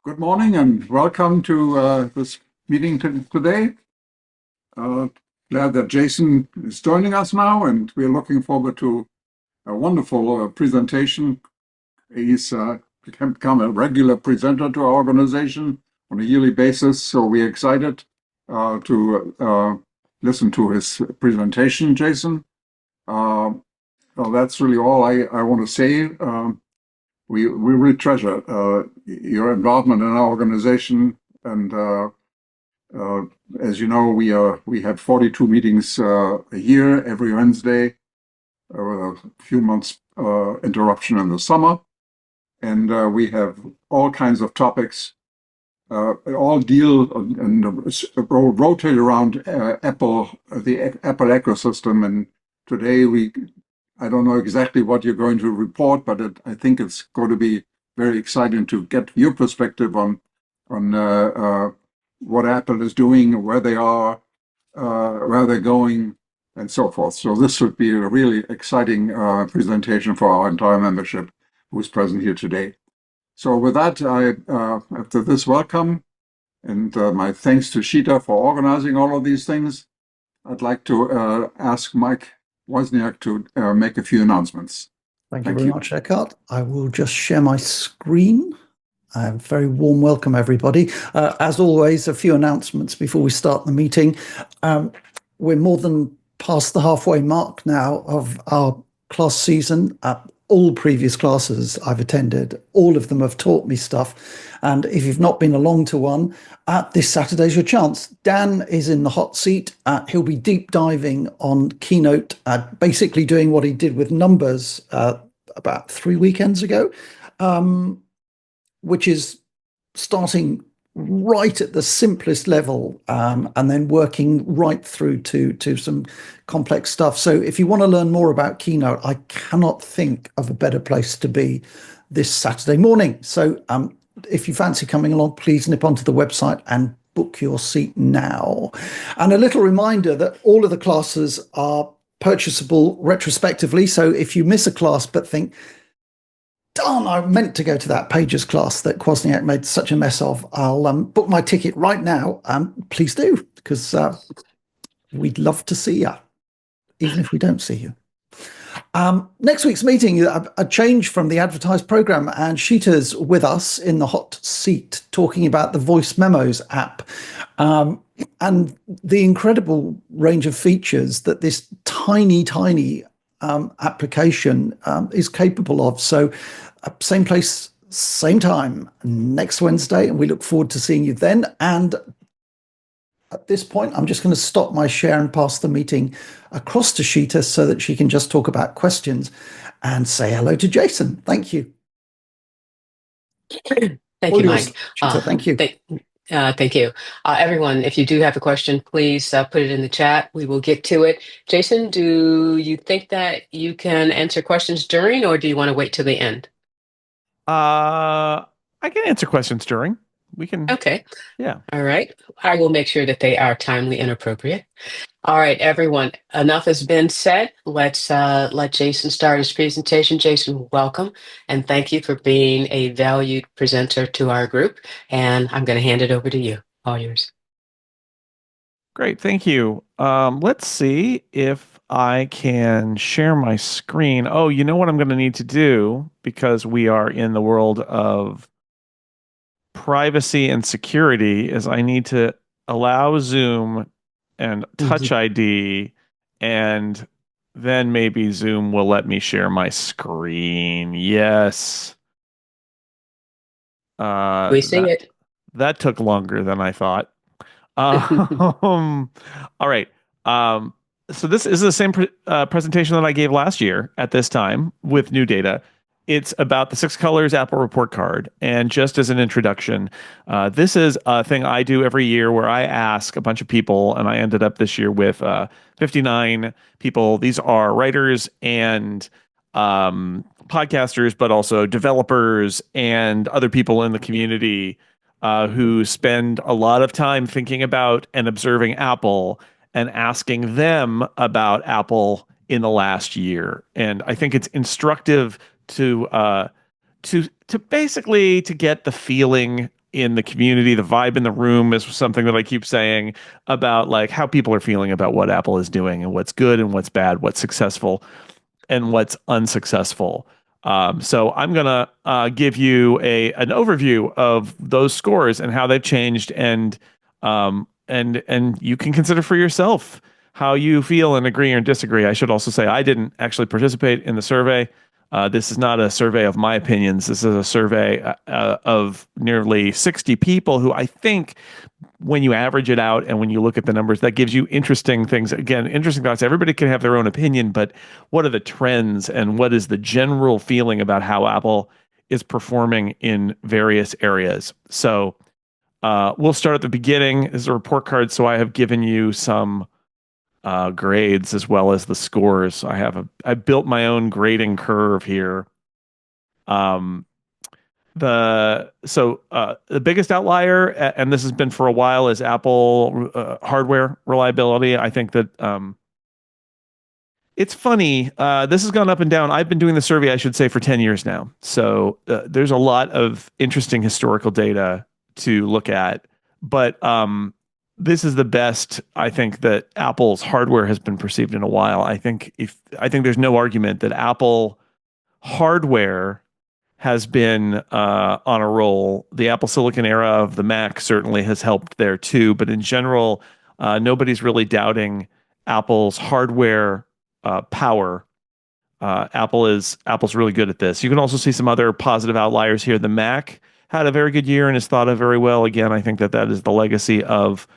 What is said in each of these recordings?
Good morning and welcome to this meeting today. Glad that Jason is joining us now, and we're looking forward to a wonderful presentation. He's become a regular presenter to our organization on a yearly basis, so we're excited to listen to his presentation, Jason. Well, that's really all I want to say. We really treasure your involvement in our organization, and as you know, we have 42 meetings a year, every Wednesday, with a few months interruption in the summer, and we have all kinds of topics. All deal and rotate around Apple, the Apple ecosystem, and today I don't know exactly what you're going to report, but I think it's going to be very exciting to get your perspective on what Apple is doing, where they are, where they're going, and so forth. So this would be a really exciting presentation for our entire membership who's present here today. So with that, after this welcome and my thanks to Sheeta for organizing all of these things, I'd like to ask Mike Wozniak to make a few announcements. Thank you very much, Eckhart. I will just share my screen. A very warm welcome, everybody. As always, a few announcements before we start the meeting. We're more than past the halfway mark now of our class season. All previous classes I've attended, all of them have taught me stuff. And if you've not been along to one, this Saturday's your chance. Dan is in the hot seat. He'll be deep diving on Keynote, basically doing what he did with numbers about 3 weekends ago, which is starting right at the simplest level and then working right through to some complex stuff. So if you want to learn more about Keynote, I cannot think of a better place to be this Saturday morning. So if you fancy coming along, please nip onto the website and book your seat now. And a little reminder that all of the classes are purchasable retrospectively. So if you miss a class but think, darn, I meant to go to that Pages class that Wozniak made such a mess of, I'll book my ticket right now. Please do, because we'd love to see you, even if we don't see you. Next week's meeting, a change from the advertised program, and Sheeta's with us in the hot seat talking about the Voice Memos app and the incredible range of features that this tiny application is capable of. So same place, same time next Wednesday, and we look forward to seeing you then. And at this point, I'm just going to stop my share and pass the meeting across to Sheeta so that she can just talk about questions and say hello to Jason. Thank you. Thank you, Mike. Sheeta, thank you. Thank you. Everyone, if you do have a question, please put it in the chat. We will get to it. Jason, do you think that you can answer questions during, or do you want to wait till the end? I can answer questions during. We can. Okay. Yeah. All right. I will make sure that they are timely and appropriate. All right, everyone. Enough has been said. Let's let Jason start his presentation. Jason, welcome, and thank you for being a valued presenter to our group. And I'm going to hand it over to you. All yours. Great. Thank you. Let's see if I can share my screen. Oh, you know what I'm going to need to do, because we are in the world of privacy and security, is I need to allow Zoom and Touch ID, and then maybe Zoom will let me share my screen. Yes. We see it. That took longer than I thought. All right. So this is the same presentation that I gave last year at this time with new data. It's about the 6 colors Apple report card. And just as an introduction, this is a thing I do every year where I ask a bunch of people, and I ended up this year with 59 people. These are writers and podcasters, but also developers and other people in the community who spend a lot of time thinking about and observing Apple and asking them about Apple in the last year. And I think it's instructive to basically to get the feeling in the community. The vibe in the room is something that I keep saying about like how people are feeling about what Apple is doing and what's good and what's bad, what's successful and what's unsuccessful. So I'm gonna give you an overview of those scores and how they've changed, and you can consider for yourself how you feel and agree or disagree. I should also say I didn't actually participate in the survey. This is not a survey of my opinions. This is a survey of nearly 60 people who I think, when you average it out and when you look at the numbers, that gives you interesting things. Again, interesting thoughts. Everybody can have their own opinion, but what are the trends and what is the general feeling about how Apple is performing in various areas? So we'll start at the beginning. This is a report card, so I have given you some grades as well as the scores. I built my own grading curve here. The biggest outlier, and this has been for a while, is Apple hardware reliability. I think that it's funny. This has gone up and down. I've been doing the survey, I should say, for 10 years now. So there's a lot of interesting historical data to look at. But this is the best I think that Apple's hardware has been perceived in a while. I think there's no argument that Apple hardware has been on a roll. The Apple Silicon era of the Mac certainly has helped there too. But in general, nobody's really doubting Apple's hardware power. Apple's really good at this. You can also see some other positive outliers here. The Mac had a very good year and is thought of very well. Again, I think that is the legacy of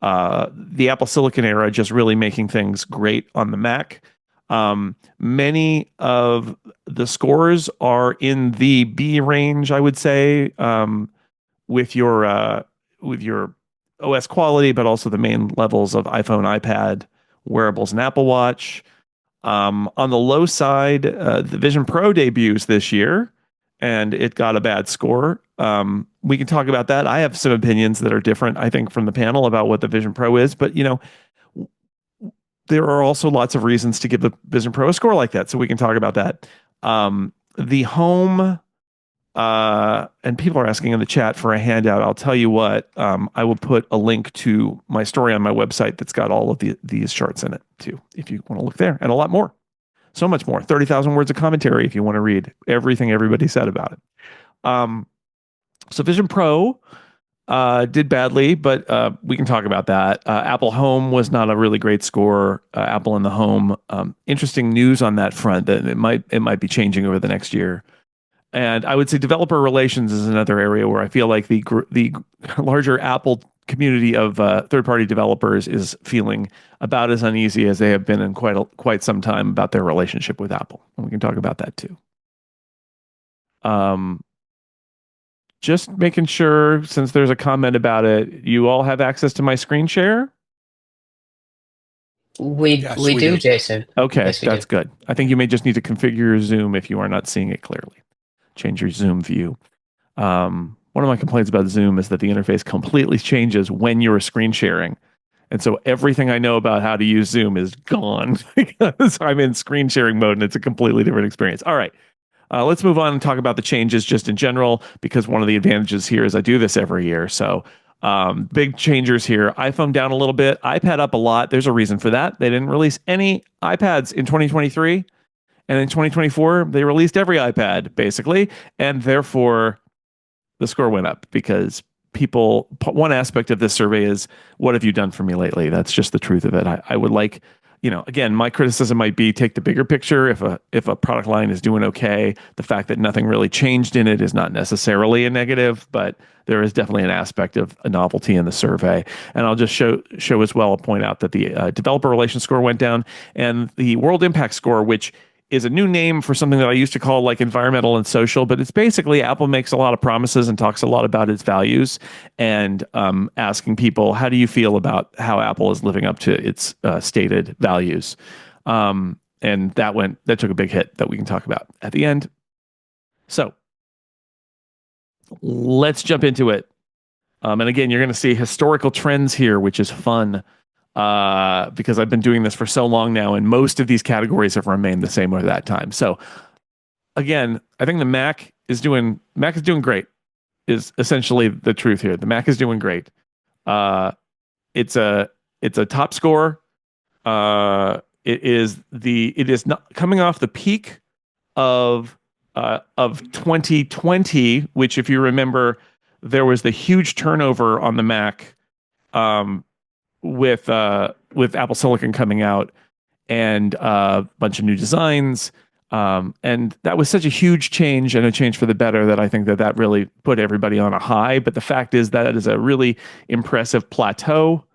the Apple Silicon era, just really making things great on the Mac. Many of the scores are in the B range, I would say, with your OS quality, but also the main levels of iPhone, iPad, wearables, and Apple Watch. On the low side, the Vision Pro debuts this year, and it got a bad score. We can talk about that. I have some opinions that are different, I think, from the panel about what the Vision Pro is, but there are also lots of reasons to give the Vision Pro a score like that, so we can talk about that. The home, and people are asking in the chat for a handout. I'll tell you what, I will put a link to my story on my website that's got all of these charts in it too, if you want to look there, and a lot more. So much more. 30,000 words of commentary if you want to read everything everybody said about it. So Vision Pro did badly, but we can talk about that. Apple Home was not a really great score. Apple in the Home. Interesting news on that front that it might be changing over the next year. And I would say developer relations is another area where I feel like the larger Apple community of third-party developers is feeling about as uneasy as they have been in quite some time about their relationship with Apple. And we can talk about that too. Just making sure, since there's a comment about it, you all have access to my screen share? We do, Jason. Okay, yes, that's good. I think you may just need to configure your Zoom if you are not seeing it clearly. Change your Zoom view. One of my complaints about Zoom is that the interface completely changes when you're screen sharing. And so everything I know about how to use Zoom is gone because I'm in screen sharing mode and it's a completely different experience. All right. Let's move on and talk about the changes just in general, because one of the advantages here is I do this every year. So big changers here. iPhone down a little bit, iPad up a lot. There's a reason for that. They didn't release any iPads in 2023. And in 2024, they released every iPad, basically. And therefore, the score went up because one aspect of this survey is, what have you done for me lately? That's just the truth of it. I would like, again, my criticism might be take the bigger picture. If a product line is doing okay, the fact that nothing really changed in it is not necessarily a negative, but there is definitely an aspect of a novelty in the survey. And I'll just show as well, I'll point out that the developer relations score went down, and the world impact score, which is a new name for something that I used to call like environmental and social, but it's basically Apple makes a lot of promises and talks a lot about its values, and asking people, how do you feel about how Apple is living up to its stated values? And that took a big hit that we can talk about at the end. So let's jump into it. And again, you're going to see historical trends here, which is fun. Because I've been doing this for so long now, and most of these categories have remained the same over that time. So again, I think the Mac is doing great. is essentially the truth here. The Mac is doing great. It's a top score. It is not coming off the peak of 2020, which, if you remember, there was the huge turnover on the Mac with Apple Silicon coming out and a bunch of new designs. And that was such a huge change, and a change for the better, that I think that really put everybody on a high. But the fact is that it is a really impressive plateau.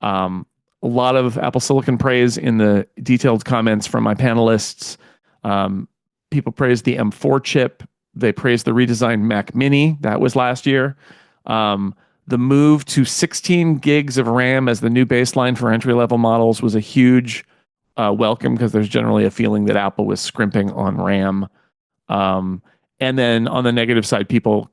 A lot of Apple Silicon praise in the detailed comments from my panelists. People praised the M4 chip. They praised the redesigned Mac Mini. That was last year. The move to 16 gigs of RAM as the new baseline for entry-level models was a huge welcome, because there's generally a feeling that Apple was scrimping on RAM. And then on the negative side, people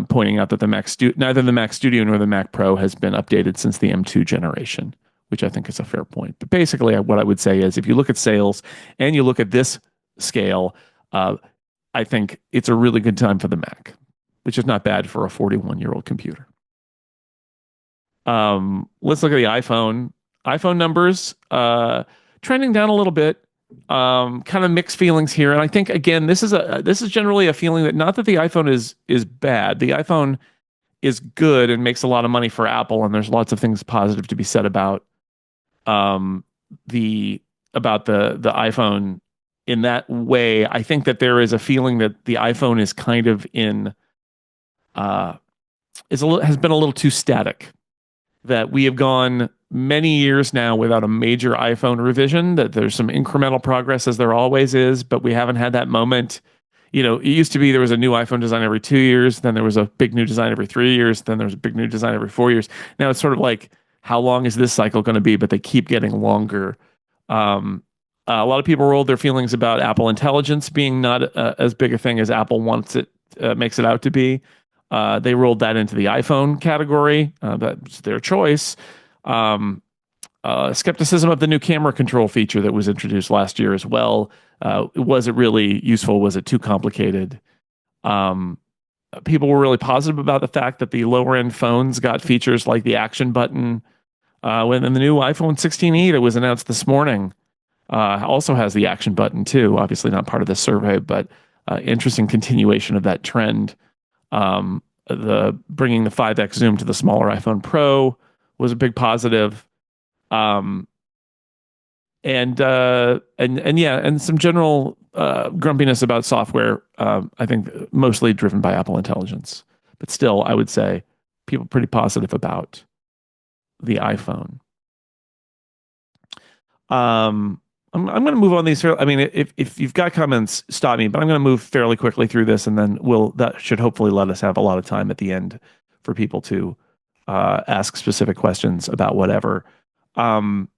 pointing out that neither the Mac Studio nor the Mac Pro has been updated since the M2 generation, which I think is a fair point. But basically, what I would say is, if you look at sales and you look at this scale, I think it's a really good time for the Mac, which is not bad for a 41-year-old computer. Let's look at the iPhone. iPhone numbers trending down a little bit. Kind of mixed feelings here, and I think, again, this is generally a feeling that, not that the iPhone is bad. The iPhone is good and makes a lot of money for Apple, and there's lots of things positive to be said about the iPhone in that way. I think that there is a feeling that the iPhone is kind of has been a little too static. That we have gone many years now without a major iPhone revision, that there's some incremental progress, as there always is, but we haven't had that moment. It used to be there was a new iPhone design every 2 years, then there was a big new design every 3 years, then there was a big new design every 4 years. Now it's sort of like, how long is this cycle going to be? But they keep getting longer. A lot of people rolled their feelings about Apple Intelligence being not as big a thing as Apple wants it, makes it out to be. They rolled that into the iPhone category. That's their choice. Skepticism of the new camera control feature that was introduced last year as well. Was it really useful? Was it too complicated? People were really positive about the fact that the lower end phones got features like the action button. When the new iPhone 16e that was announced this morning also has the action button too. Obviously not part of this survey, but interesting continuation of that trend. The bringing the 5x zoom to the smaller iPhone Pro was a big positive. And some general grumpiness about software. I think mostly driven by Apple Intelligence, but still, I would say people pretty positive about the iPhone. I'm going to move on these. I mean, if you've got comments, stop me. But I'm going to move fairly quickly through this, and then that should hopefully let us have a lot of time at the end for people to ask specific questions about whatever. Moving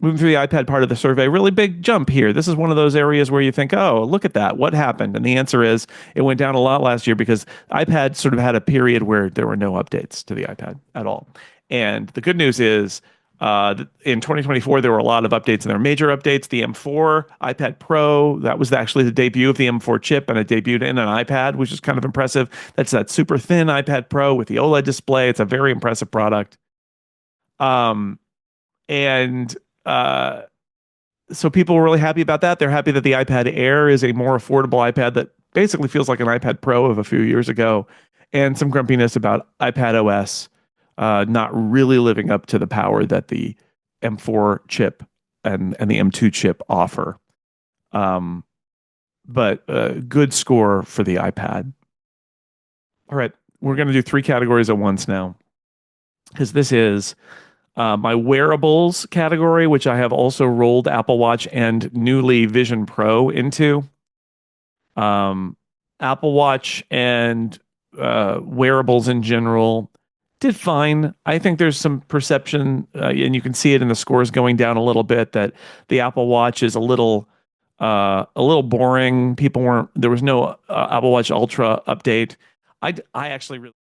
through the iPad part of the survey, really big jump here. This is one of those areas where you think, oh, look at that. What happened? And the answer is it went down a lot last year because iPad sort of had a period where there were no updates to the iPad at all. And the good news is, in 2024, there were a lot of updates, and there were major updates. The M4 iPad Pro, that was actually the debut of the M4 chip, and it debuted in an iPad, which is kind of impressive. That's that super thin iPad Pro with the OLED display. It's a very impressive product. So people were really happy about that. They're happy that the iPad Air is a more affordable iPad that basically feels like an iPad Pro of a few years ago, and some grumpiness about iPad OS not really living up to the power that the M4 chip and the M2 chip offer. But a good score for the iPad. All right, we're going to do 3 categories at once now, because this is my wearables category, which I have also rolled Apple Watch and newly Vision Pro into. Apple Watch and wearables in general did fine. I think there's some perception, and you can see it in the scores going down a little bit, that the Apple Watch is a little boring. There was no Apple Watch Ultra update. I actually really